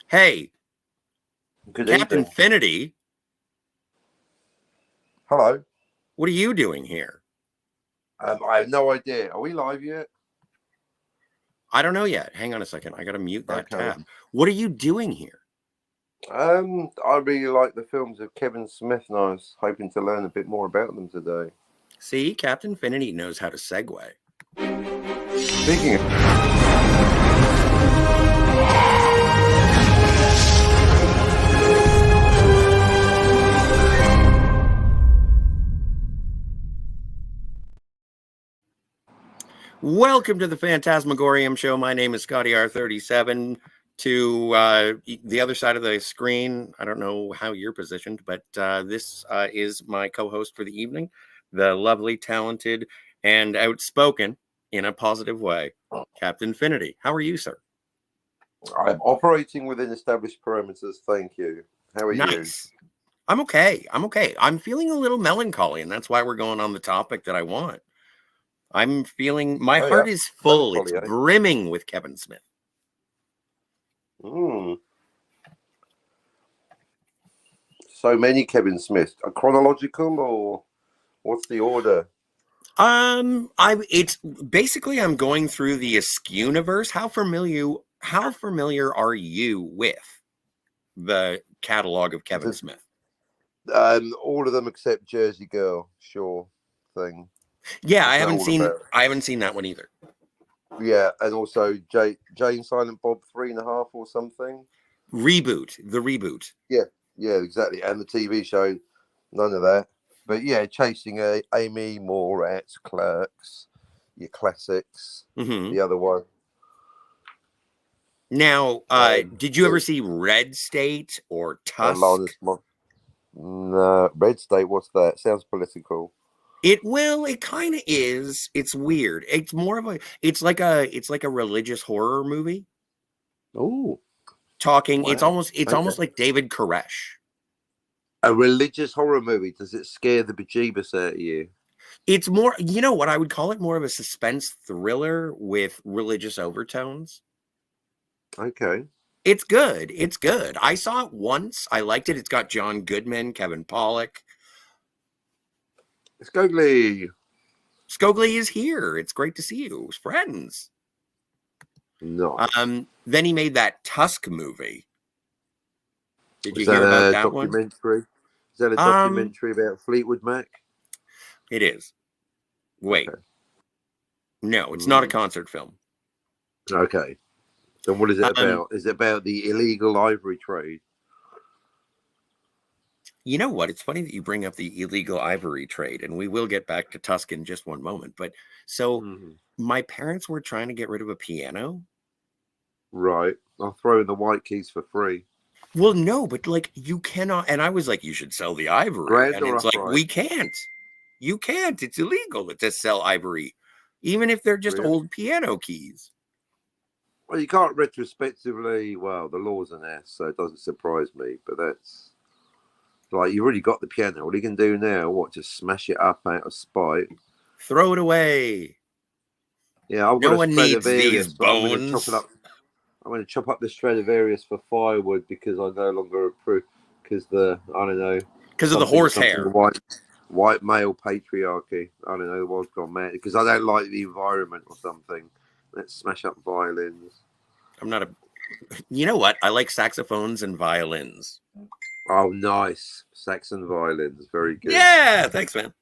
Hey, Good Captain evening. Finity, Hello. what are you doing here? I have no idea. Are we live yet? I don't know yet. Hang on a second. I got to mute that Okay. tab. What are you doing here? I really like the films of Kevin Smith, and I was hoping to learn a bit more about them today. See, Captain Finity knows how to segue. Speaking of, Welcome to the Phantasmagorium Show. My name is Scotty R37. To the other side of the screen, I don't know how you're positioned, but this is my co-host for the evening, the lovely, talented, and outspoken, in a positive way, Captain Finity. How are you, sir? I'm operating within established parameters. Thank you. How are you? Nice. I'm okay. I'm feeling a little melancholy, and that's why we're going on the topic that I want. I'm feeling my Oh heart yeah, is full. It's melancholy, eh? brimming with Kevin Smith. So many Kevin Smiths. A chronological or what's the order? It's basically I'm going through the Askew universe. How familiar are you with the catalog of Kevin Smith? All of them except Jersey Girl. Sure thing. Yeah, I What's that haven't all seen about? I haven't seen that one either. Yeah, and also Jane Silent Bob 3.5 or something. The reboot. Yeah, exactly. And the TV show, none of that. But yeah, chasing Amy Moretz, Clerks, your classics. Mm-hmm. The other one. Now, did you ever The see Red State or Tusk? Alanis No, Red State. What's that? Sounds political. It kind of is. It's weird. It's more of a it's like a religious horror movie. Oh, Talking, it's wow. almost Okay. like David Koresh. A religious horror movie. Does it scare the bejeebus out of you? It's more, you know what I would call it, more of a suspense thriller with religious overtones. Okay. It's good. It's good. I saw it once. I liked it. It's got John Goodman, Kevin Pollak. Let's go, Lee. Scoglie is here. It's great to see you, friends. Nice. Then he made that Tusk movie. Did you Is hear that about a that one? documentary? Is that a Um, documentary about Fleetwood Mac? it is. Wait, Okay. no, it's not a Mm, concert film. okay. Then what is it Um, about? Is it about the illegal ivory trade? You know what? It's funny that you bring up the illegal ivory trade, and we will get back to Tusk in just one moment. But so Mm, my parents were trying to get rid of a piano. right. I'll throw in the white keys for free. Well, no, but like you cannot. And I was like, you should sell the ivory. Grand And or it's like, upright? we can't. You can't. It's illegal to sell ivory, even if they're just Really? old piano keys. Well, you can't retrospectively. Well, the law's an ass, so it doesn't surprise me. But that's like you've already got the piano. What are you can do now? What? Just smash it up out of spite? Throw it away. Yeah, I've got No a one needs these Stradivarius, but I'm going to chop it bones. up. I'm going to chop up the Stradivarius for firewood because I no longer approve. Because I don't know, Because of the horse something hair. white male patriarchy. I don't know, the world's gone mad because I don't like the environment or something. Let's smash up violins. I'm not a. You know what? I like saxophones and violins. Oh, nice. Saxon violins. Very good. Yeah, thanks, man.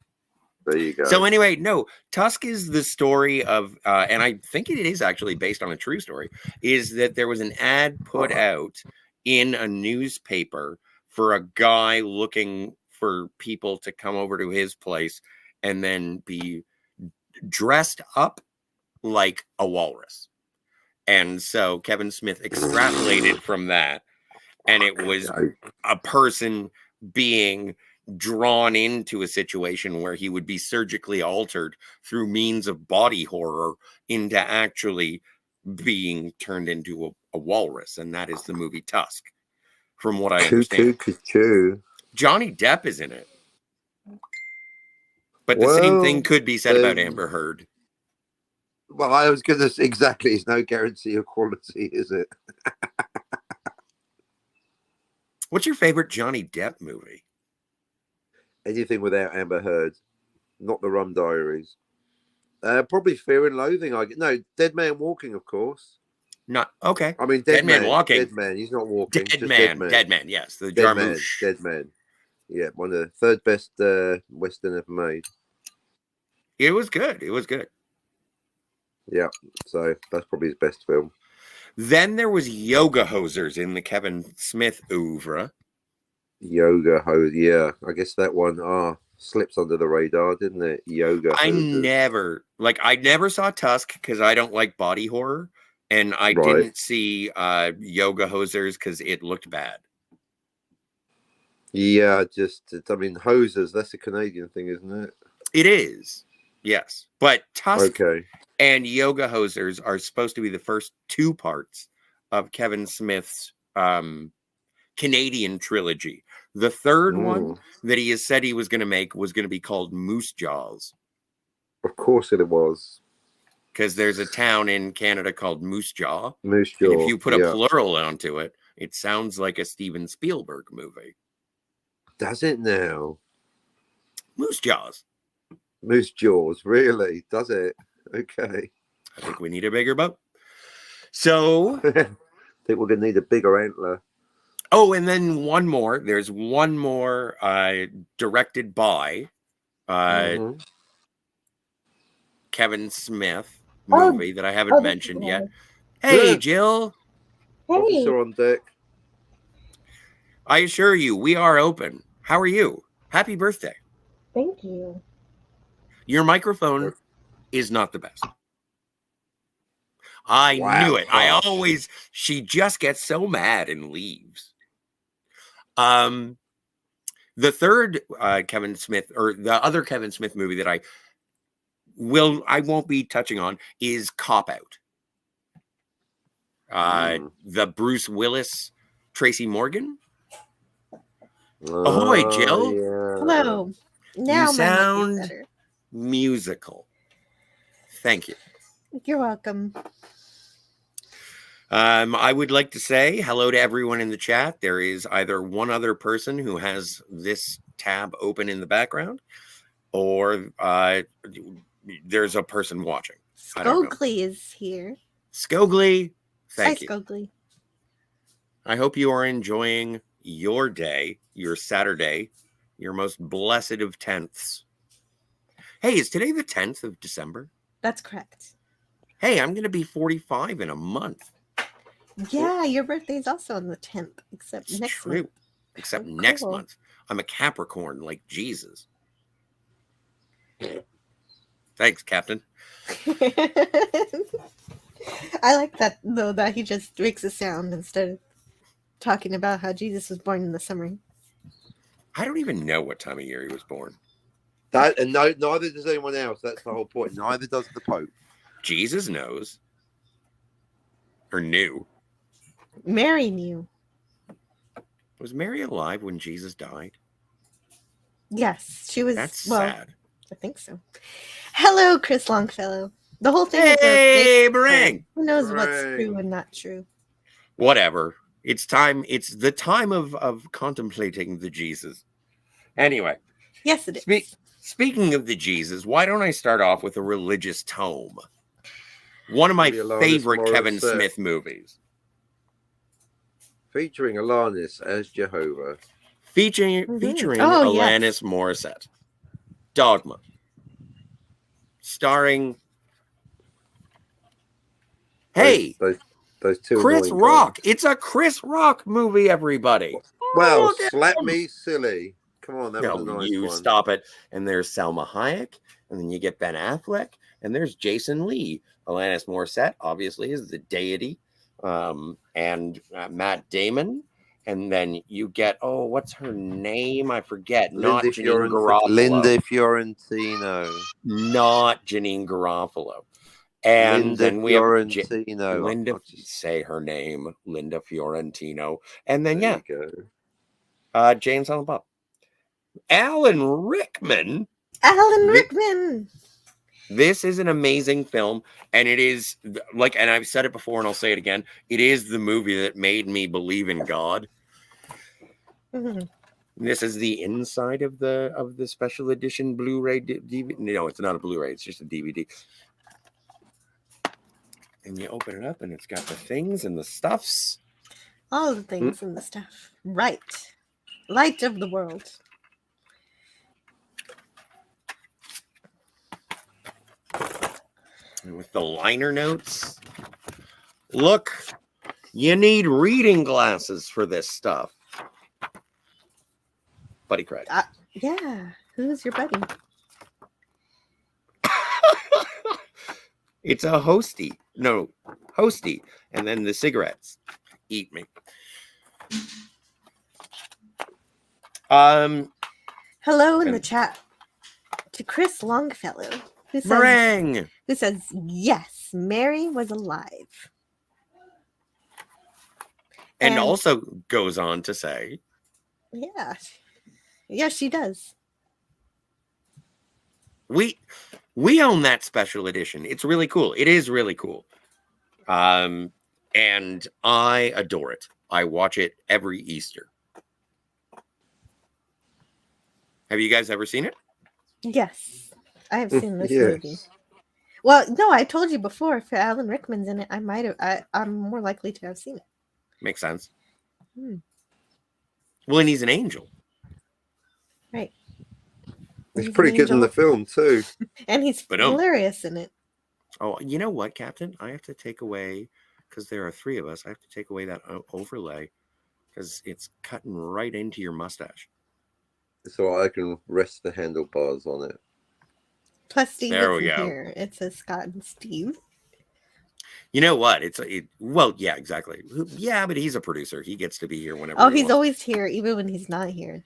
There you go. So anyway, no, Tusk is the story of, and I think it is actually based on a true story, is that there was an ad put out in a newspaper for a guy looking for people to come over to his place and then be dressed up like a walrus. And so Kevin Smith extrapolated from that, and it was Okay. a person being drawn into a situation where he would be surgically altered through means of body horror into actually being turned into a walrus. And that is the movie Tusk, from what I Cuckoo, understand. cuckoo. Johnny Depp is in it. But the same thing Well, could be said about Amber Heard. I was going to say exactly. It's no guarantee of quality, is it? What's your favorite Johnny Depp movie? Anything without Amber Heard, not the Rum Diaries. Probably Fear and Loathing. No, Dead Man Walking, of course. Not okay. I mean, Dead Man Walking. Dead Man. He's not walking, Dead just Dead Man. Man. Dead Man. Yes, the Dead Man. Jarmusch. Dead Man. Yeah, one of the third best Western ever made. It was good. It was good. Yeah, so that's probably his best film. Then there was Yoga Hosers in the Kevin Smith oeuvre. Yoga Hose, yeah. I guess that one slips under the radar, didn't it? Yoga Hosers. I never saw Tusk because I don't like body horror, and I didn't see Yoga Hosers because it looked bad. Yeah, Hosers, that's a Canadian thing, isn't it? It is, yes. But Tusk okay. and Yoga Hosers are supposed to be the first two parts of Kevin Smith's Canadian trilogy. The third one that he has said he was going to make was going to be called Moose Jaws. Of course it was. Because there's a town in Canada called Moose Jaw. Moose Jaw. And if you put a plural onto it, it sounds like a Steven Spielberg movie. Does it now? Moose Jaws. Moose Jaws, really? Does it? Okay. I think we need a bigger boat. So I think we're going to need a bigger antler. Oh, and then one more. There's one more directed by Kevin Smith movie that I haven't mentioned yet. Hey, Jill. Hey. Officer on deck. I assure you, we are open. How are you? Happy birthday. Thank you. Your microphone is not the best. I knew it. She just gets so mad and leaves. The third Kevin Smith, or the other Kevin Smith movie that I won't be touching on is Cop Out. The Bruce Willis, Tracy Morgan. Ahoy, Jill. Yeah. Hello. Now you sound musical. Thank you. You're welcome. I would like to say hello to everyone in the chat. There is either one other person who has this tab open in the background, or there's a person watching. Skogly is here. Skogly, thank you. Skogly. I hope you are enjoying your day, your Saturday, your most blessed of 10ths. Hey, is today the 10th of December? That's correct. Hey, I'm going to be 45 in a month. Yeah, your birthday is also on the 10th, except it's next true. month. Except next month. I'm a Capricorn like Jesus. Thanks, Captain. I like that, though, that he just makes a sound instead of talking about how Jesus was born in the summer. I don't even know what time of year he was born. Neither does anyone else. That's the whole point. Neither does the Pope. Jesus knows. Or knew. Mary knew. Was Mary alive when Jesus died? Yes, she was. That's sad. I think so. Hello, Chris Longfellow. The whole thing is a bring. Who knows what's true and not true? Whatever. It's time. It's the time of contemplating the Jesus. Anyway. Yes, it is. Speaking of the Jesus, why don't I start off with a religious tome? One of my favorite Kevin Smith movies. Featuring Alanis as Jehovah. Featuring Alanis Morissette. Dogma. Starring... Those two Chris Rock. Guys. It's a Chris Rock movie, everybody. Well, slap me silly. Come on, that was a nice you one. Stop it. And there's Salma Hayek, and then you get Ben Affleck, and there's Jason Lee. Alanis Morissette, obviously, is the deity, and Matt Damon. And then you get, what's her name? I forget. Not Janine Garofalo. Linda Fiorentino. Not Janine Garofalo. And then we have Linda, say her name, Linda Fiorentino. And then, James on the Pop. Alan Rickman. This is an amazing film, and it is and I've said it before and I'll say it again, it is the movie that made me believe in God. Mhm. This is the inside of the special edition Blu-ray DVD. No, it's not a Blu-ray. It's just a DVD. And you open it up, and it's got the things and the stuffs. All the things and the stuff. Right. Light of the world. And with the liner notes. Look, you need reading glasses for this stuff. Buddy cried. Yeah. Who's your buddy? It's a hostie. No, hostie. And then the cigarettes. Eat me. Hello in the chat to Chris Longfellow, Meringue. who says yes, Mary was alive. And also goes on to say, yeah. Yeah, she does. We own that special edition. It's really cool. It is really cool. And I adore it. I watch it every Easter. Have you guys ever seen it? Yes. I have seen this movie. Well, no, I told you before, if Alan Rickman's in it, I'm more likely to have seen it. Makes sense. Well, and he's an angel. Right. He's pretty good in the film, too. And he's hilarious in it. Oh, you know what, Captain? I have to take away, because there are 3 of us, I have to take away that overlay, because it's cutting right into your mustache. So I can rest the handlebars on it. Plus, Steve isn't here. It says Scott and Steve. You know what? Well, yeah, exactly. Yeah, but he's a producer. He gets to be here whenever. Oh, he's always here, even when he's not here.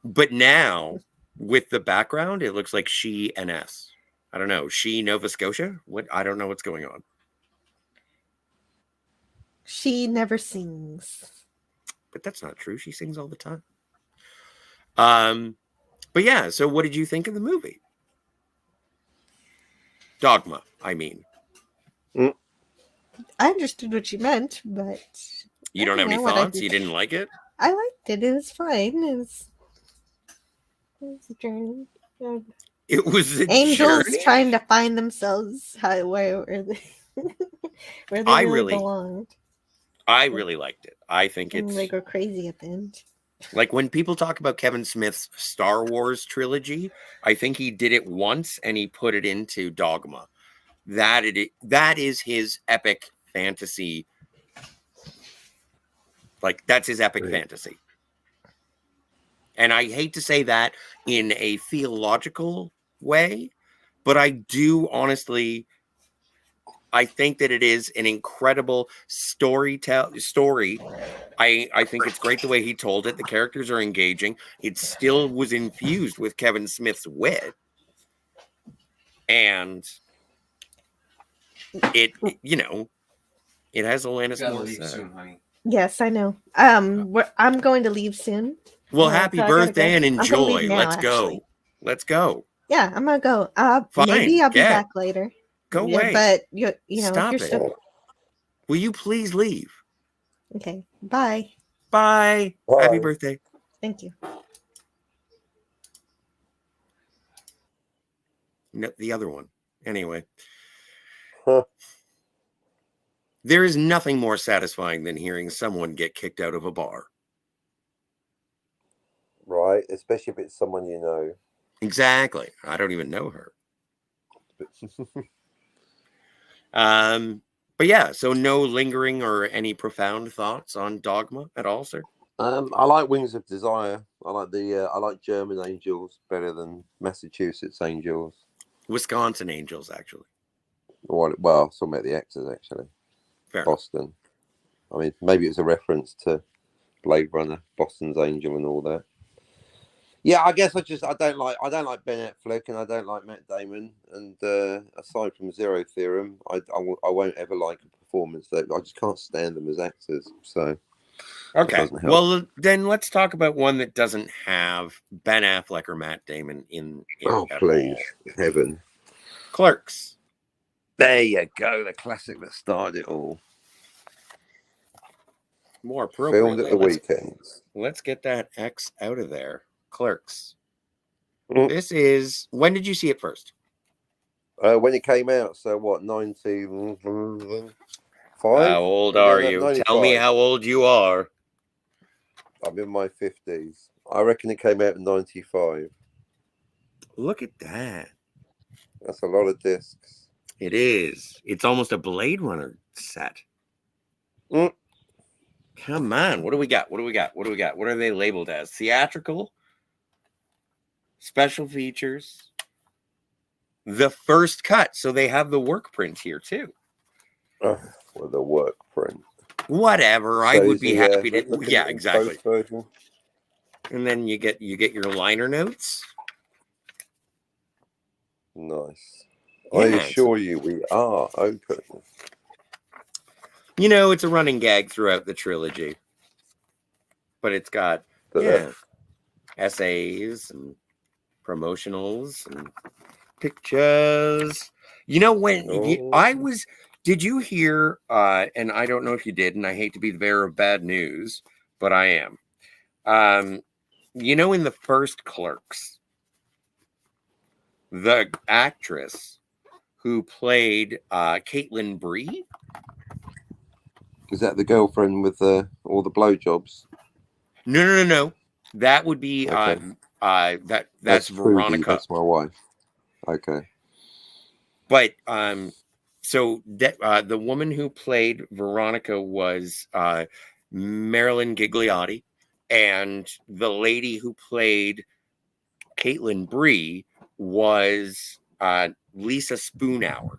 But now, with the background, it looks like she and S. I don't know. She Nova Scotia? What? I don't know what's going on. She never sings. But that's not true. She sings all the time. But yeah, so what did you think of the movie? Dogma, I mean. I understood what you meant, but... You don't have any thoughts? You didn't like it? I liked it. It was fine. It was a journey. It was a angels journey? Trying to find themselves where they really belonged. I really liked it. I think and they go crazy at the end. Like when people talk about Kevin Smith's Star Wars trilogy, I think he did it once and he put it into Dogma. That is his epic fantasy. Like that's his epic fantasy. And I hate to say that in a theological way, but I do honestly, I think that it is an incredible story. I think it's great the way he told it. The characters are engaging. It still was infused with Kevin Smith's wit. And it has Alanis Morissette. Yes, I know. I'm going to leave soon. Well, happy birthday and enjoy. Let's go. Let's go. Yeah, I'm gonna go. Fine. Maybe I'll be back later. Go away. But you know, stop it. Will you please leave? Okay. Bye. Bye. Happy birthday. Thank you. No, the other one. Anyway. There is nothing more satisfying than hearing someone get kicked out of a bar. Right, especially if it's someone you know. Exactly. I don't even know her. But yeah, so no lingering or any profound thoughts on Dogma at all, sir? I like Wings of Desire. I like German Angels better than Massachusetts Angels. Wisconsin Angels, actually. Well, some of the actors actually. Fair Boston. enough. I mean, maybe it was a reference to Blade Runner, Boston's Angel, and all that. Yeah, I guess I don't like Ben Affleck and I don't like Matt Damon. And aside from Zero Theorem, I won't ever like a performance that I just can't stand them as actors. So okay, well then let's talk about one that doesn't have Ben Affleck or Matt Damon in it. Oh, please, heaven! Clerks. There you go, the classic that started it all. more Filmed appropriately, at the weekends. let's get that X out of there. Clerks. Mm. This is, when did you see it first? When it came out, so what, 95? How old are you? Tell me how old you are. I'm in my 50s. I reckon it came out in 95. Look at that. That's a lot of discs. It is. It's almost a Blade Runner set. Mm. Come on. What do we got? What do we got? What do we got? What are they labeled as? Theatrical? Special features? The first cut. So they have the work print here too. With a work print. Whatever. I would be happy to. Yeah, exactly. Version. And then you get your liner notes. Nice. Yeah, I assure you, we are open. You know, it's a running gag throughout the trilogy. But it's got essays and promotionals and pictures. You know, did you hear, and I don't know if you did, and I hate to be the bearer of bad news, but I am. You know, in the first Clerks, the actress who played Caitlin Bree. Is that the girlfriend with all the blowjobs? No. That would be okay. That's Veronica. Trudy, that's my wife. Okay. But so the woman who played Veronica was Marilyn Gigliotti, and the lady who played Caitlin Bree was Lisa Spoonhour.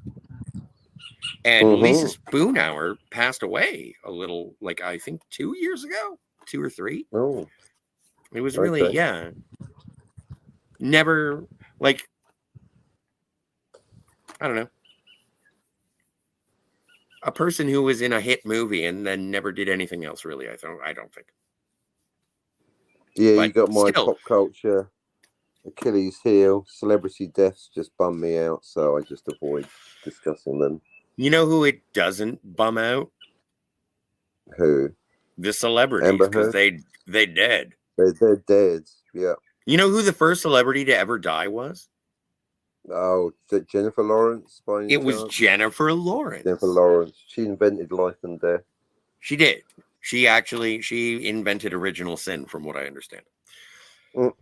And Lisa Spoonhour passed away a little, like I think 2 years ago, 2 or 3. Oh, it was really never, like, I don't know, a person who was in a hit movie and then never did anything else, really. I don't think. Yeah, But you got my still, pop culture Achilles heel. Celebrity deaths just bum me out, so I just avoid discussing them. You know who it doesn't bum out? Who? The celebrities, because they dead. They're dead. Yeah. You know who the first celebrity to ever die was? Oh, Jennifer Lawrence. It was Jennifer Lawrence. Jennifer Lawrence. She invented life and death. She did. She invented original sin, from what I understand. Mm.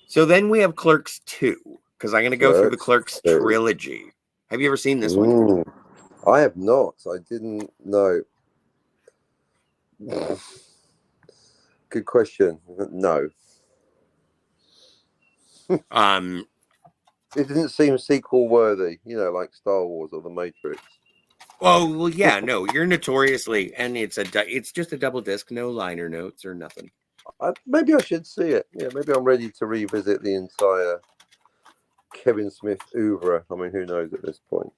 So then we have Clerks 2, because I'm going to go through the Clerks trilogy. Have you ever seen this one? I have not. I didn't know. Good question. No. It didn't seem sequel worthy, like Star Wars or The Matrix. Well, yeah, no, you're notoriously, and it's just a double disc, no liner notes or nothing. Maybe I should see it. Yeah, maybe I'm ready to revisit the entire Kevin Smith oeuvre. I mean, who knows at this point?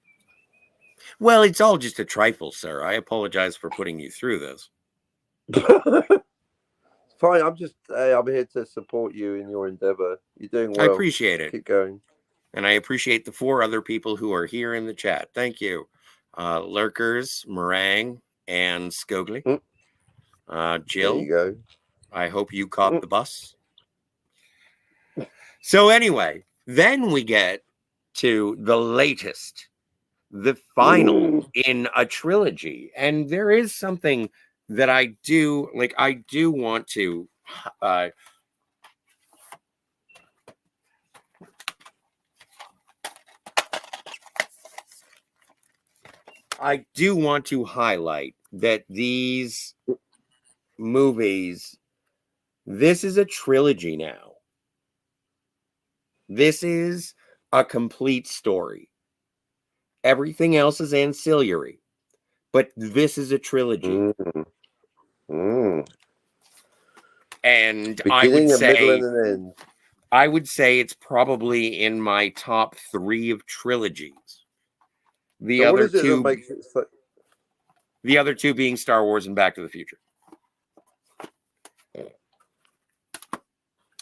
Well, it's all just a trifle, sir. I apologize for putting you through this. Fine. I'm here to support you in your endeavor. You're doing well. I appreciate it. Keep going. And I appreciate the 4 other people who are here in the chat. Thank you. Lurkers, Meringue, and Scogli. Jill, there you go. I hope you caught the bus. So anyway, then we get to the latest, the final in a trilogy. And there is something that I do want to highlight that these movies, this is a trilogy now. This is a complete story. Everything else is ancillary, but this is a trilogy. And beginning, a middle, and an end. I would say it's probably in my top 3 of trilogies. The other two being Star Wars and Back to the Future.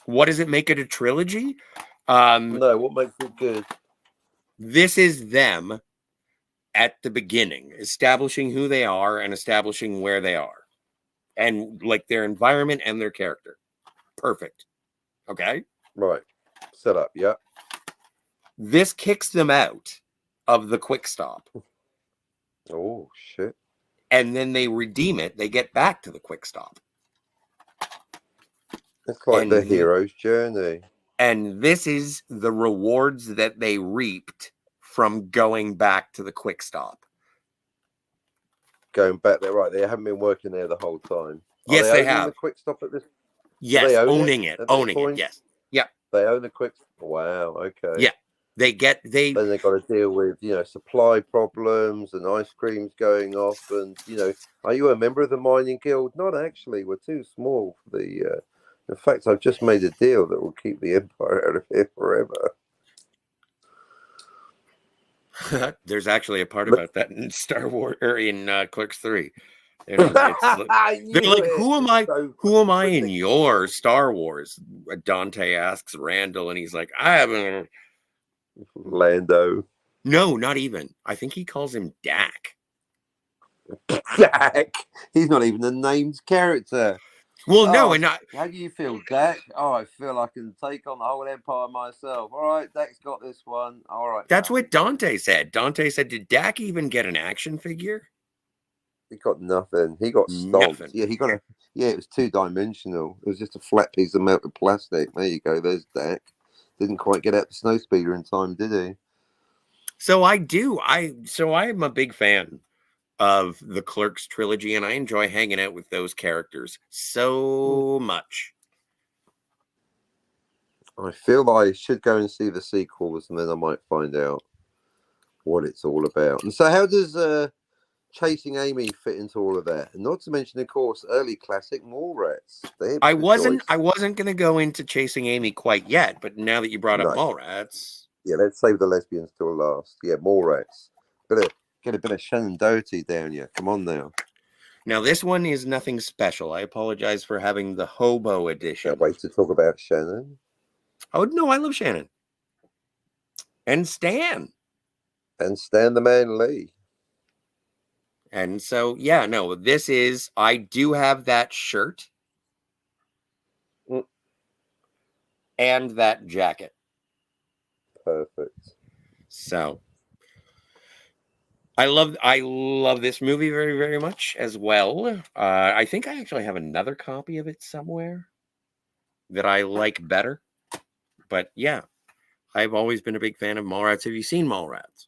What does it make it a trilogy? No, what makes it good? This is them at the beginning, establishing who they are and establishing where they are. and like their environment and their character. Perfect. Okay. Right. Set up. Yeah. This kicks them out of the quick stop. Oh shit. And then they redeem it. They get back to the quick stop. It's like the And hero's journey. And this is the rewards that they reaped from going back to the quick stop. Going back there, right? They haven't been working there the whole time. Yes, Are they owning have. the quick stop at this? Yes, they own owning it. at this Owning it. point? Yes. Yeah. They own the quick. Wow. Okay. Yeah. Then they got to deal with supply problems and ice creams going off, and are you a member of the mining guild? Not actually. We're too small for the. In fact, I've just made a deal that will keep the empire out of here forever. There's actually a part about that in Star Wars or in Clerks 3. They're like, who am I? Who am I in your Star Wars? Dante asks Randall, and he's like, I haven't. Lando. No, not even. I think he calls him Dak. Dak. He's not even a named character. Well, no, and not. How do you feel, Dak? Oh, I feel I can take on the whole empire myself. All right, Dak's got this one. All right. That's what Dante said. Dante said, "Did Dak even get an action figure?" He got nothing. He got stomped. Nothing. Yeah, he got a. Yeah, it was 2-dimensional. It was just a flat piece of melted plastic. There you go. There's Dak. Didn't quite get out the snow speeder in time, did he? So I do. I'm a big fan of the Clerks trilogy, and I enjoy hanging out with those characters so much. I feel I should go and see the sequels, and then I might find out what it's all about. And so, how does Chasing Amy fit into all of that? And not to mention, of course, early classic Mallrats. I wasn't going to go into Chasing Amy quite yet, but now that you brought up Mallrats, yeah, let's save the lesbians till last. Yeah, Mallrats. Get a bit of Shannon Doherty down here. Come on now. Now this one is nothing special. I apologize for having the hobo edition. Can't wait to talk about Shannon. Oh no, I love Shannon and Stan the Man Lee. And so, yeah, no, this is, I do have that shirt and that jacket. Perfect. So I love this movie very, very much as well. I think I actually have another copy of it somewhere that I like better. But yeah, I've always been a big fan of Mallrats. Have you seen Mallrats?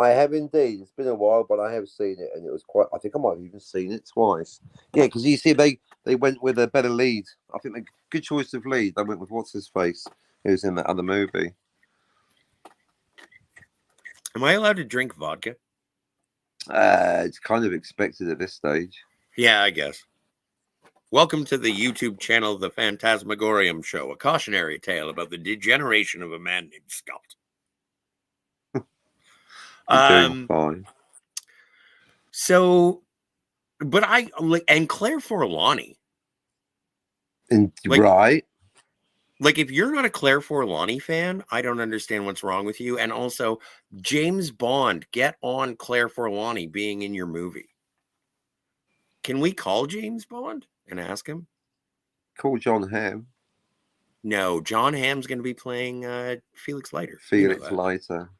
I have indeed. It's been a while, but I have seen it, and it was quite. I think I might have even seen it twice. Yeah, because you see, they went with a better lead. I think a good choice of lead. They went with what's his face, who's in that other movie. Am I allowed to drink vodka? It's kind of expected at this stage. Yeah, I guess. Welcome to the YouTube channel, The Phantasmagorium Show, a cautionary tale about the degeneration of a man named Scott. Fine. So, but and Claire Forlani. Right. Like, if you're not a Claire Forlani fan, I don't understand what's wrong with you. And also, James Bond, get on Claire Forlani being in your movie. Can we call James Bond and ask him? Call John Hamm. No, John Hamm's going to be playing Felix Leiter. Felix Leiter.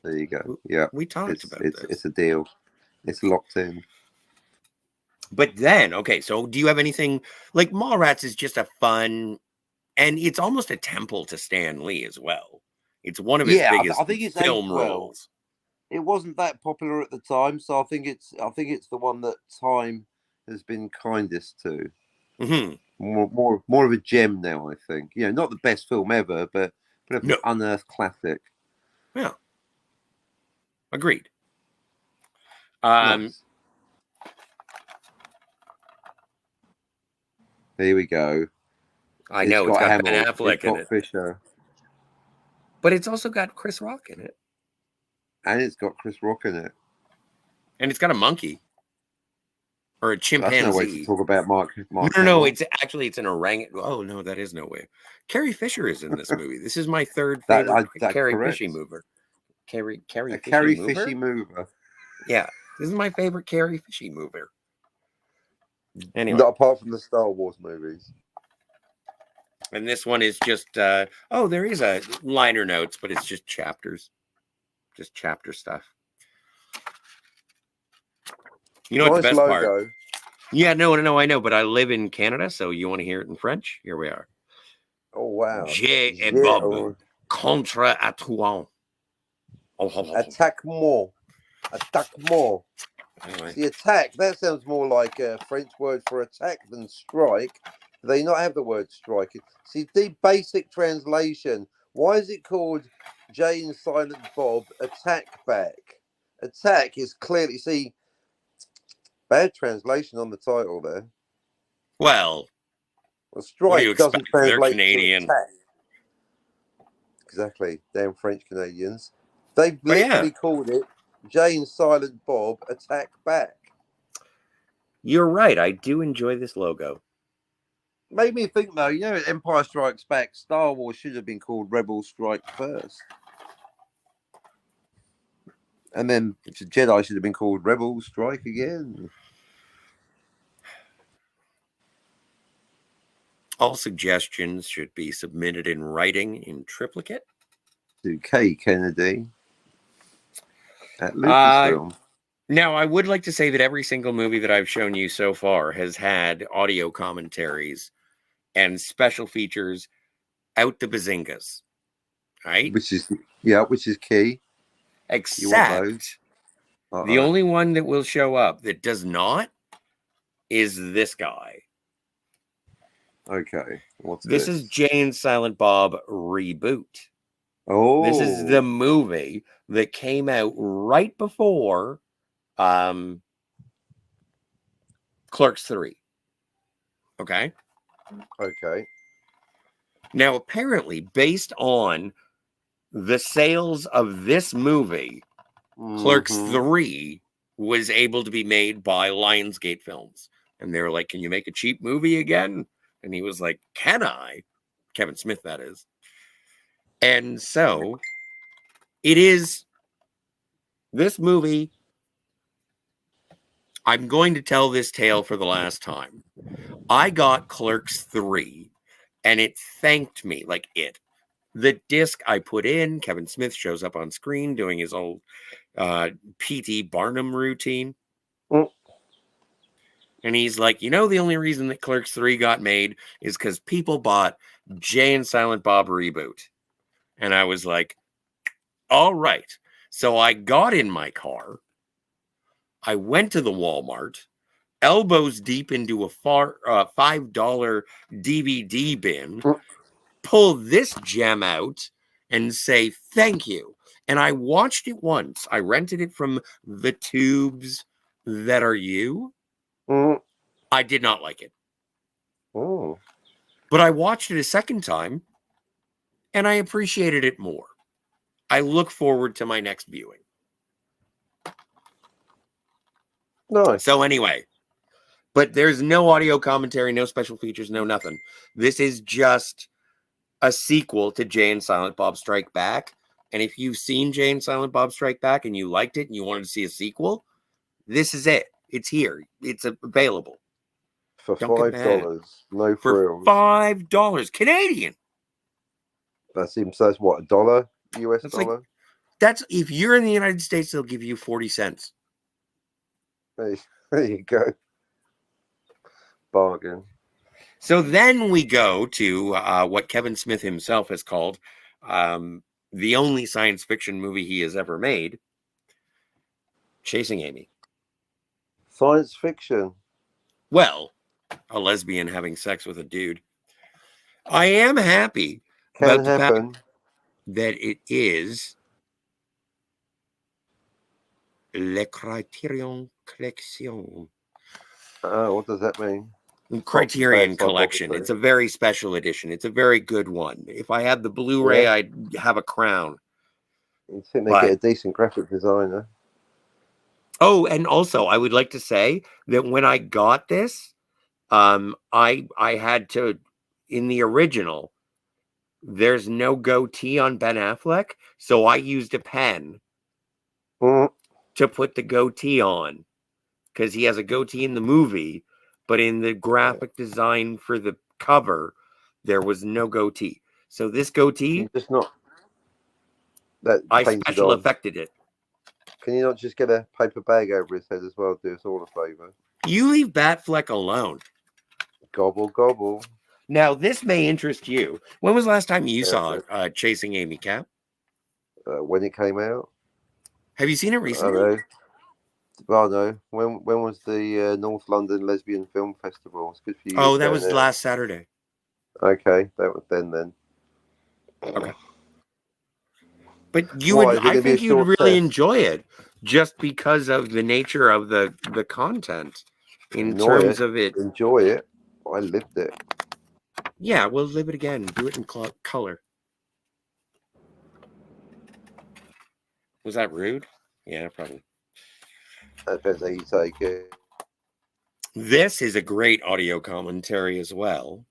There you go. Yeah. We talked about this. It's a deal. It's locked in. But then, okay, so do you have anything, like Mallrats is just a fun, and it's almost a temple to Stan Lee as well. It's one of his biggest film roles. It wasn't that popular at the time, so I think it's the one that time has been kindest to. Mm-hmm. More of a gem now, I think. Not the best film ever, but an unearthed classic. Yeah. Agreed. Nice. Here we go. I know it's got Ben Affleck in it. Fisher. But it's also got Chris Rock in it. And it's got Chris Rock in it. And it's got a monkey. Or a chimpanzee. That's no way to talk about Mark No, it's an orangutan. Oh, no, that is no way. Carrie Fisher is in this movie. This is my third favorite Carrie Fishy mover. Carrie Fishy mover. Yeah, this is my favorite Carrie Fishy mover. Anyway, Not apart from the Star Wars movies. and this one is just there is a liner notes, but it's just chapters, just chapter stuff. You know what the Nice best part? logo. Yeah, no, I know, but I live in Canada, so you want to hear it in French? Here we are. Oh wow. J'ai et Yeah, Bob oh, contre à toi. attack more. Attack more. Anyway. See, attack, that sounds more like a French word for attack than strike. Do they not have the word strike? See, the basic translation, why is it called Jay and Silent Bob Attack Back? Attack is clearly, see, bad translation on the title there. Well, strike doesn't They're translate Canadian. to attack. Exactly, damn French Canadians. They've literally called it Jay and Silent Bob Attack Back. You're right. I do enjoy this logo. Made me think though, Empire Strikes Back, Star Wars should have been called Rebel Strike first. And then Jedi should have been called Rebel Strike again. All suggestions should be submitted in writing in triplicate. To K. Kennedy at Lucasfilm. Now, I would like to say that every single movie that I've shown you so far has had audio commentaries and special features out the bazingas. Right? Which is key. Except the only one that will show up that does not is this guy. Okay. What's this? This is Jay and Silent Bob Reboot. Oh. This is the movie that came out right before Clerks 3. Okay? Okay. Now, apparently, based on the sales of this movie, Clerks 3 was able to be made by Lionsgate Films. And they were like, can you make a cheap movie again? And he was like, can I? Kevin Smith, that is. And so, it is this movie. I'm going to tell this tale for the last time. I got Clerks 3, and it thanked me, like it. The disc I put in, Kevin Smith shows up on screen doing his old P.T. Barnum routine. And he's like, the only reason that Clerks 3 got made is because people bought Jay and Silent Bob Reboot. And I was like, all right. So I got in my car. I went to the Walmart, elbows deep into a $5 DVD bin, pull this gem out and say, thank you. And I watched it once. I rented it from the tubes that are you. I did not like it. But I watched it a second time and I appreciated it more. I look forward to my next viewing. Nice. So anyway, but there's no audio commentary, no special features, no nothing. This is just a sequel to Jay and Silent Bob Strike Back. And if you've seen Jay and Silent Bob Strike Back and you liked it and you wanted to see a sequel, this is it. It's here. It's available. For $5. No frills. For $5 Canadian. That's what, $1 US that's dollar? Like, that's if you're in the United States, they'll give you 40 cents. There you go. Bargain. So then we go to what Kevin Smith himself has called the only science fiction movie he has ever made, Chasing Amy. Science fiction? Well, a lesbian having sex with a dude. I am happy about the fact that it is Le Criterion Collection. What does that mean? Criterion Collection. It's a very special edition. It's a very good one. If I had the Blu-ray, I'd have a crown. You think they get a decent graphic designer? Oh, and also, I would like to say that when I got this, I had to, in the original, there's no goatee on Ben Affleck, so I used a pen to put the goatee on, because he has a goatee in the movie, but in the graphic design for the cover, there was no goatee. So this goatee, Just not that I painted special on. effected it. Can you not just get a paper bag over his head as well? Do us all a favour. You leave Batfleck alone. Gobble gobble. Now, this may interest you. When was the last time you saw Perfect. Chasing Amy, Cap? When it came out, Have you seen it I recently? know. Oh no. When was the North London Lesbian Film Festival? It's good for you. Oh, that was last Saturday. Okay, that was then. Okay. But you Why, would, is it I gonna be a think you'd short really test? enjoy it just because of the nature of the content in Enjoy terms it. of it. Enjoy it. I lived it. Yeah, we'll live it again. Do it in color. Was that rude? Yeah, probably. Depends how you take it. This is a great audio commentary as well.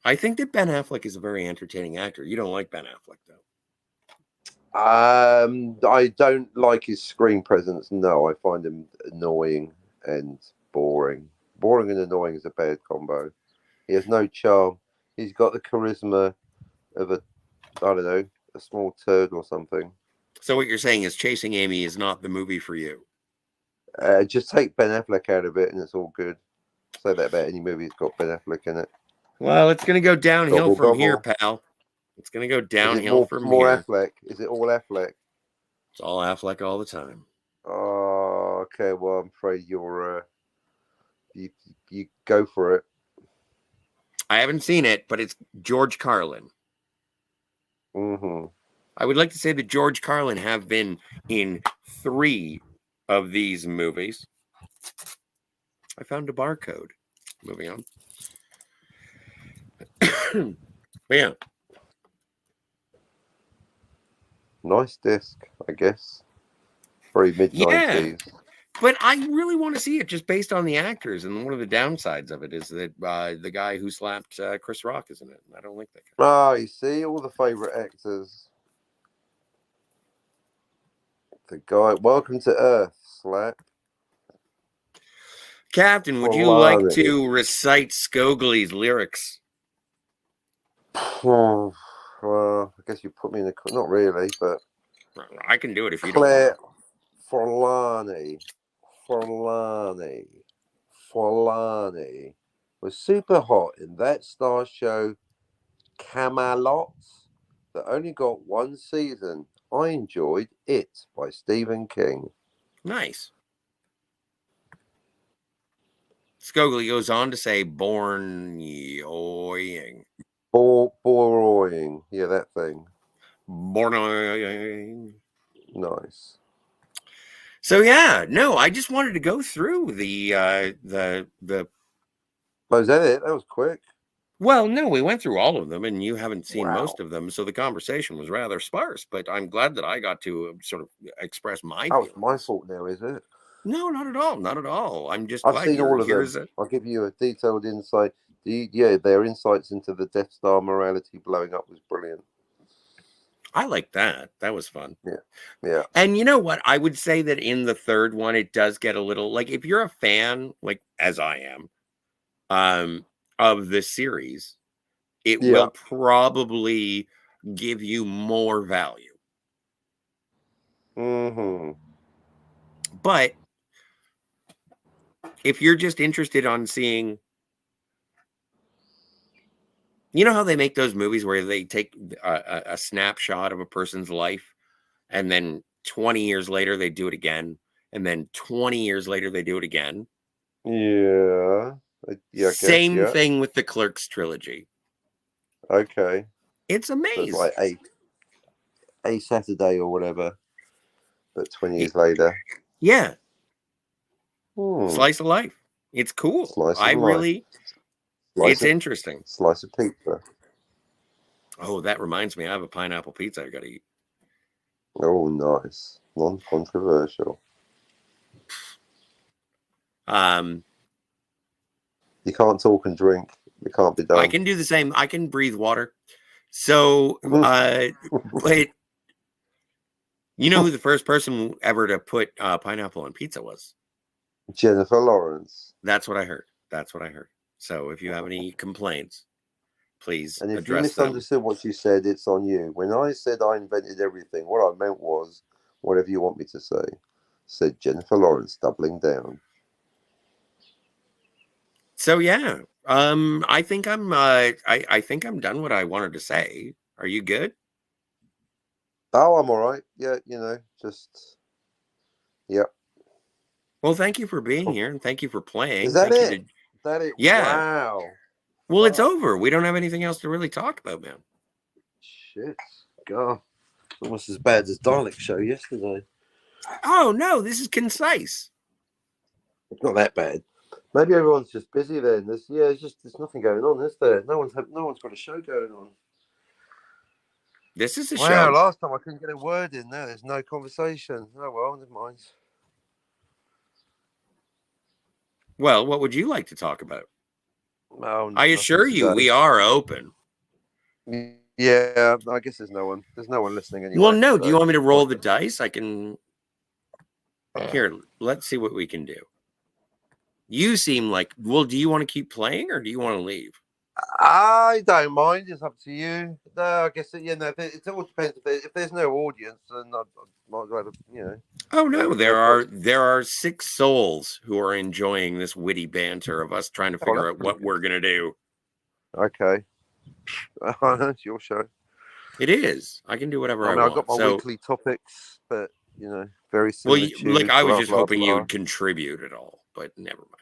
I think that Ben Affleck is a very entertaining actor. You don't like Ben Affleck, though. I don't like his screen presence. No, I find him annoying and boring. Boring and annoying is a bad combo. He has no charm. He's got the charisma of a, I don't know, a small turd or something. So what you're saying is Chasing Amy is not the movie for you. Just take Ben Affleck out of it and it's all good. Say that about any movie that's got Ben Affleck in it. Well, it's going to go downhill Gobble, from gobble. here, pal. It's going to go Is it downhill from more here. Affleck? Is it all Affleck? It's all Affleck all the time. Oh, okay. Well, I'm afraid you're you go for it. I haven't seen it, but it's George Carlin. Mm-hmm. I would like to say that George Carlin have been in 3 of these movies. I found a barcode. Moving on. But yeah. Nice disc, I guess. Very mid-90s. Yeah. But I really want to see it just based on the actors. And one of the downsides of it is that the guy who slapped Chris Rock is in it. I don't like that guy. Ah, you see, all the favourite actors. The guy, Welcome to Earth, slap. Captain, would you like to recite Scogely's lyrics? Well, I guess you put me in the... Not really, but... I can do it if you Claire don't want. Forlani was super hot in that star show Camelot that only got 1 season. I enjoyed it by Stephen King. Nice. Scogely goes on to say born-yoing. Boring. Yeah, that thing. Born-yoing. Nice. So yeah, no, I just wanted to go through the Oh, is that it? That was quick. Well, no, we went through all of them and you haven't seen Wow. most of them, so the conversation was rather sparse, but I'm glad that I got to sort of express my Oh, it's my feelings. fault now, is it? No, not at all. Not at all. I'm just I've glad seen you're all of here. them. I'll give you a detailed insight. Their insights into the Death Star morality blowing up was brilliant. I like that. That was fun. Yeah. And you know what? I would say that in the third one, it does get a little, like, if you're a fan, like as I am, of this series, it will probably give you more value. Mm-hmm. But if you're just interested on seeing, you know how they make those movies where they take a snapshot of a person's life and then 20 years later they do it again, and then 20 years later they do it again? Yeah. Same thing with the Clerks trilogy. Okay. It's amazing. So it's like a Saturday or whatever, but 20 years later. Yeah. Slice of life. It's cool. It's interesting. Slice of pizza. Oh, that reminds me, I have a pineapple pizza I gotta eat. Oh, nice. Non-controversial. You can't talk and drink. It can't be done. I can do the same. I can breathe water. So, but you know who the first person ever to put pineapple on pizza was? Jennifer Lawrence. That's what I heard. That's what I heard. So if you have any complaints, please And if you address them. misunderstood what she said, it's on you. When I said I invented everything, what I meant was whatever you want me to say, said Jennifer Lawrence, doubling down. So yeah, I think I think I'm done what I wanted to say. Are you good? Oh, I'm all right. Yeah, just yeah. Well, thank you for being here and thank you for playing. Is that Thank you it? to Is that it? yeah. Wow. Well, it's Fuck. over. We don't have anything else to really talk about, man. Shit. God. Almost as bad as Dalek show yesterday. Oh no, this is concise. It's not that bad. Maybe everyone's just busy then. There's nothing going on, is there? No one's got a show going on. This is a Wow, show. last time I couldn't get a word in. Now there's no conversation. Oh well, never mind. Well, what would you like to talk about? Oh, I assure you, we are open. Yeah, I guess there's no one. There's no one listening anyway. Well, no. So. Do you want me to roll the dice? I can. Here, let's see what we can do. You seem like. Well, do you want to keep playing or do you want to leave? I don't mind. It's up to you. No, I guess it all depends. If there's no audience, then I might rather, Oh no, there are 6 souls who are enjoying this witty banter of us trying to figure out what we're gonna do. Okay, it's your show. It is. I can do whatever I want. I've got my weekly topics, but very well, similar. like I was just hoping you would contribute at all, but never mind.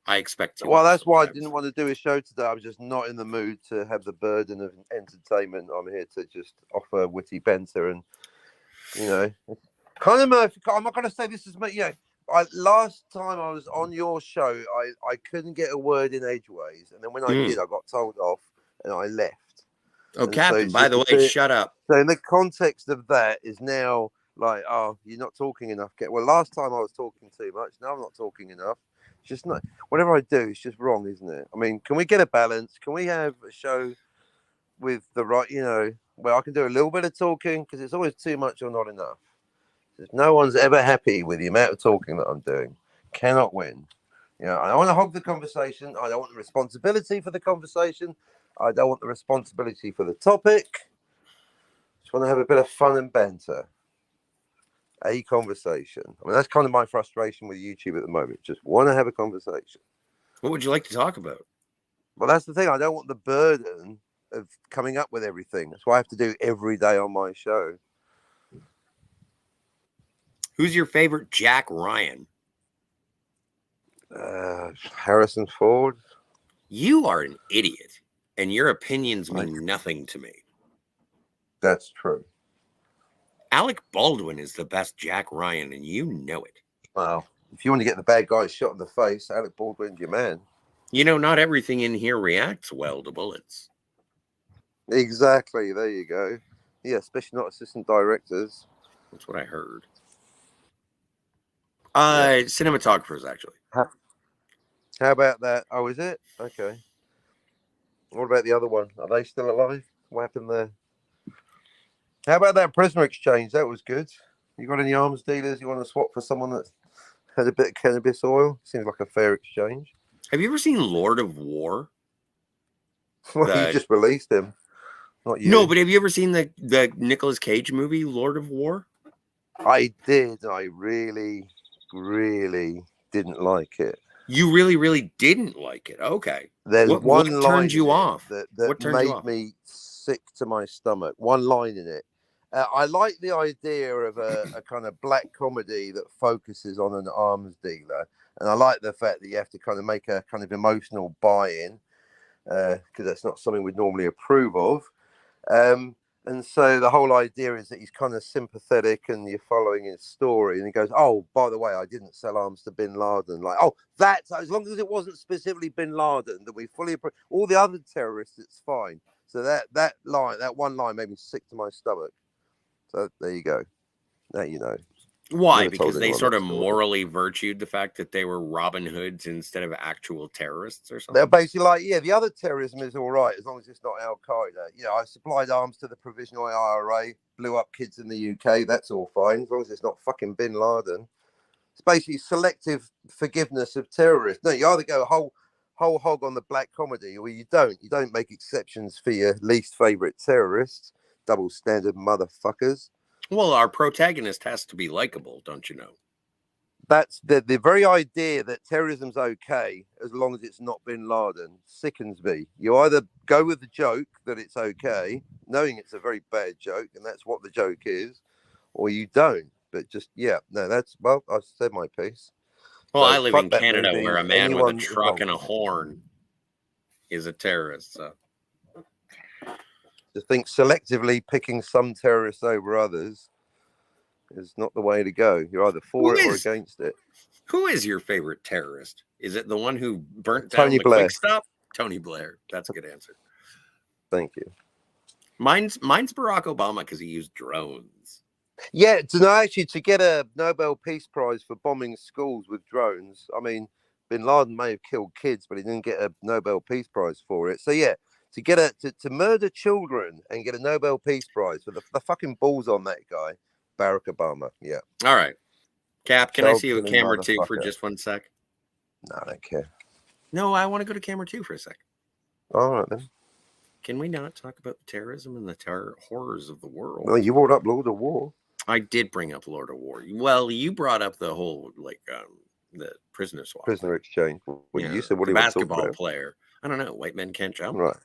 I expect you. Well, that's why I didn't want to do a show today. I was just not in the mood to have the burden of entertainment. I'm here to just offer witty banter and, Conor Murphy. I'm not going to say this is me. Last time I was on your show, I couldn't get a word in edgeways, and then when I did, I got told off and I left. Oh, and Captain! So by the way, shut up. So in the context of that is now like, oh, you're not talking enough. Well, last time I was talking too much. Now I'm not talking enough. It's just not. Whatever I do, it's just wrong, isn't it? I mean, can we get a balance? Can we have a show with the right, where I can do a little bit of talking because it's always too much or not enough. No one's ever happy with the amount of talking that I'm doing. Cannot win. I want to hog the conversation. I don't want the responsibility for the conversation. I don't want the responsibility for the topic. Just want to have a bit of fun and banter. A conversation. I mean, that's kind of my frustration with YouTube at the moment. Just want to have a conversation. What would you like to talk about? Well, that's the thing. I don't want the burden of coming up with everything. That's what I have to do every day on my show. Who's your favorite Jack Ryan? Harrison Ford. You are an idiot, and your opinions mean nothing to me. That's true. Alec Baldwin is the best Jack Ryan, and you know it. Well, if you want to get the bad guy shot in the face, Alec Baldwin's your man. Not everything in here reacts well to bullets. Exactly. There you go. Yeah, especially not assistant directors. That's what I heard. Cinematographers, actually. How about that? Oh, is it? Okay. What about the other one? Are they still alive? What happened there? How about that prisoner exchange? That was good. You got any arms dealers you want to swap for someone that had a bit of cannabis oil? Seems like a fair exchange. Have you ever seen Lord of War? Well, you just released him. Not you. No, but have you ever seen the Nicolas Cage movie, Lord of War? I did. I really, really didn't like it. You really, really didn't like it. Okay. There's what turned you off? That what made me sick to my stomach. One line in it. I like the idea of a kind of black comedy that focuses on an arms dealer. And I like the fact that you have to kind of make a kind of emotional buy-in because that's not something we'd normally approve of. And so the whole idea is that he's kind of sympathetic and you're following his story. And he goes, oh, by the way, I didn't sell arms to bin Laden. Like, oh, that's as long as it wasn't specifically bin Laden that we fully approve. All the other terrorists, it's fine. So that one line made me sick to my stomach. So there you go. Now you know. Why? Because they sort of morally virtued the fact that they were Robin Hoods instead of actual terrorists or something? They're basically like, yeah, the other terrorism is all right as long as it's not Al-Qaeda. I supplied arms to the Provisional IRA, blew up kids in the UK. That's all fine as long as it's not fucking bin Laden. It's basically selective forgiveness of terrorists. No, you either go whole hog on the black comedy, or you don't. You don't make exceptions for your least favorite terrorists, double standard motherfuckers. Well, our protagonist has to be likable, don't you know? That's the very idea that terrorism's okay as long as it's not Bin Laden sickens me. You either go with the joke that it's okay, knowing it's a very bad joke, and that's what the joke is, or you don't. But just that's I said my piece. Well, So, I live fuck in that Canada movie where a and man with a anyone truck and a involved. horn is a terrorist. So. Just think selectively picking some terrorists over others is not the way to go. You're either for it or against it. Who is your favorite terrorist? Is it the one who burnt down Tony the Blair. quick stop? Tony Blair. That's a good answer. Thank you. Mine's Barack Obama because he used drones. Yeah, to get a Nobel Peace Prize for bombing schools with drones. I mean, Bin Laden may have killed kids, but he didn't get a Nobel Peace Prize for it. So yeah, to murder children and get a Nobel Peace Prize for the fucking balls on that guy, Barack Obama. Yeah. All right, Cap. Can I see you at Child-killing camera 2 for motherfucker. just 1 sec? No, I don't care. No, I want to go to camera 2 for a sec. All right then. Can we not talk about terrorism and the terror horrors of the world? Well, you brought up Lord of War. I did bring up Lord of War. Well, you brought up the whole the prisoner swap, Prisoner exchange. Well, you said what the do you want to talk basketball about? player. I don't know. White men can't jump. Right.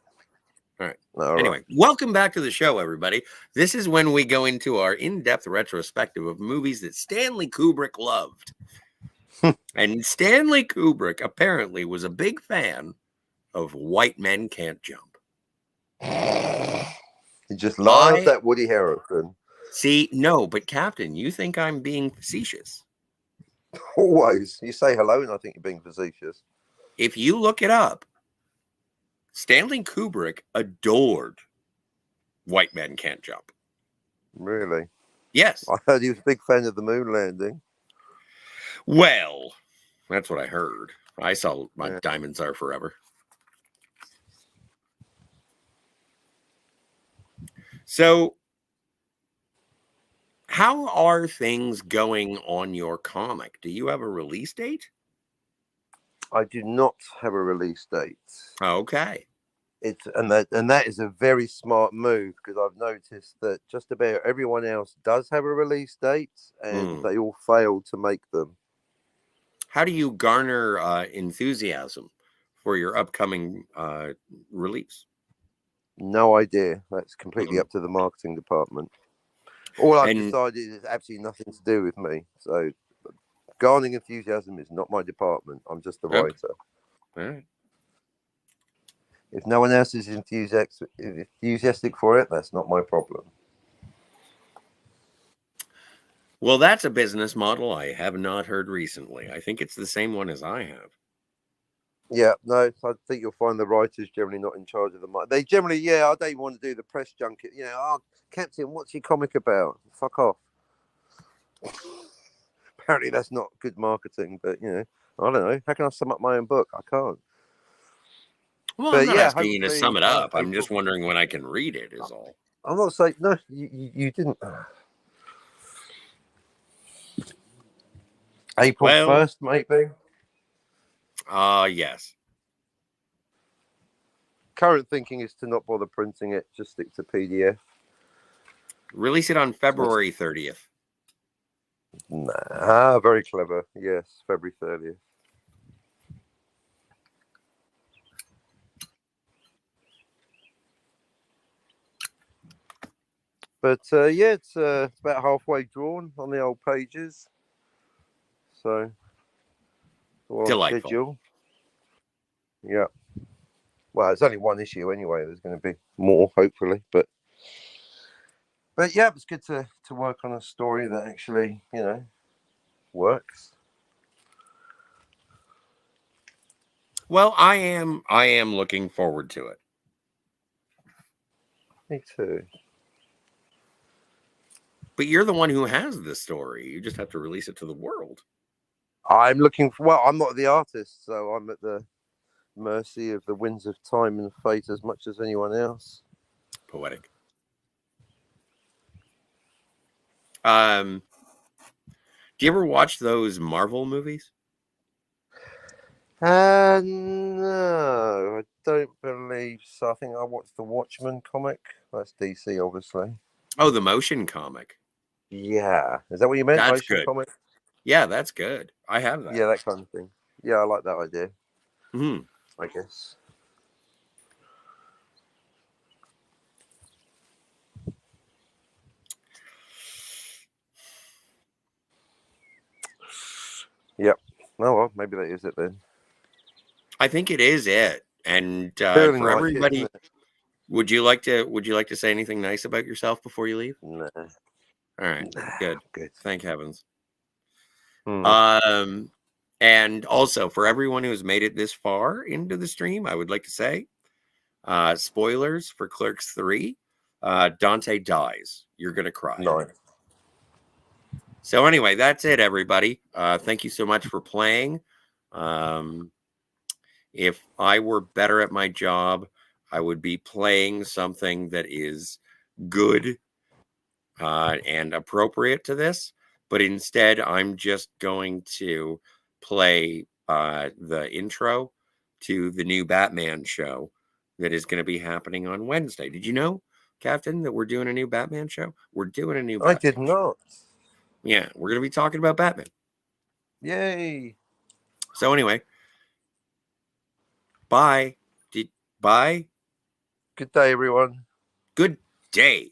All right. All Anyway, welcome back to the show, everybody. This is when we go into our in-depth retrospective of movies that Stanley Kubrick loved. And Stanley Kubrick apparently was a big fan of White Men Can't Jump. He just loved that Woody Harrelson. See, no, but Captain, you think I'm being facetious. Always. You say hello and I think you're being facetious. If you look it up, Stanley Kubrick adored White Men Can't Jump. Really? Yes. I heard he was a big fan of the moon landing. Well, that's what I heard. I saw my Diamonds Are Forever. So, how are things going on your comic? Do you have a release date? I do not have a release date. Okay. And that is a very smart move because I've noticed that just about everyone else does have a release date and they all failed to make them. How do you garner enthusiasm for your upcoming release? No idea. That's completely up to the marketing department. All I've decided is absolutely nothing to do with me. So garnering enthusiasm is not my department. I'm just the writer. All right. If no one else is enthusiastic for it, that's not my problem. Well, that's a business model I have not heard recently. I think it's the same one as I have. Yeah, no, I think you'll find the writers generally not in charge of the market. They generally, I don't even want to do the press junket. Captain, what's your comic about? Fuck off. Apparently that's not good marketing, but, I don't know. How can I sum up my own book? I can't. Well, I'm not asking you to sum it up. I'm just wondering when I can read it is all. I'm not saying, no, you didn't. April 1st, maybe? Yes. Current thinking is to not bother printing it, just stick to PDF. Release it on February 30th. Nah, very clever. Yes, February 30th. But it's about halfway drawn on the old pages. So, delightful. Schedule. Yeah. Well, it's only one issue anyway. There's going to be more, hopefully. But yeah, it's good to work on a story that actually, works. Well, I am looking forward to it. Me too. But you're the one who has the story. You just have to release it to the world. I'm not the artist, so I'm at the mercy of the winds of time and fate as much as anyone else. Poetic. Do you ever watch those Marvel movies? No, I don't believe so. I think I watched the Watchmen comic. That's DC, obviously. Oh, the motion comic. Yeah, is that what you meant? That's Motion good. comic? Yeah, that's good. I have that. Yeah, that kind of thing. Yeah, I like that idea. Hmm. I guess. Yep. Oh well, maybe that is it then. I think it is it. And Feeling for like it, everybody, isn't it? would you like to say anything nice about yourself before you leave? Nah, All right, good. good. Thank heavens. Hmm. And also for everyone who's made it this far into the stream, I would like to say, spoilers for Clerks 3. Dante dies. You're gonna cry. Nice. So anyway, that's it, everybody. Thank you so much for playing. If I were better at my job, I would be playing something that is good and appropriate to this. But instead, I'm just going to play the intro to the new Batman show that is going to be happening on Wednesday. Did you know, Captain, that we're doing a new Batman show? We're doing a new I Batman did show. not. Yeah, we're going to be talking about Batman. Yay. So anyway, bye. Bye. Good day, everyone. Good day.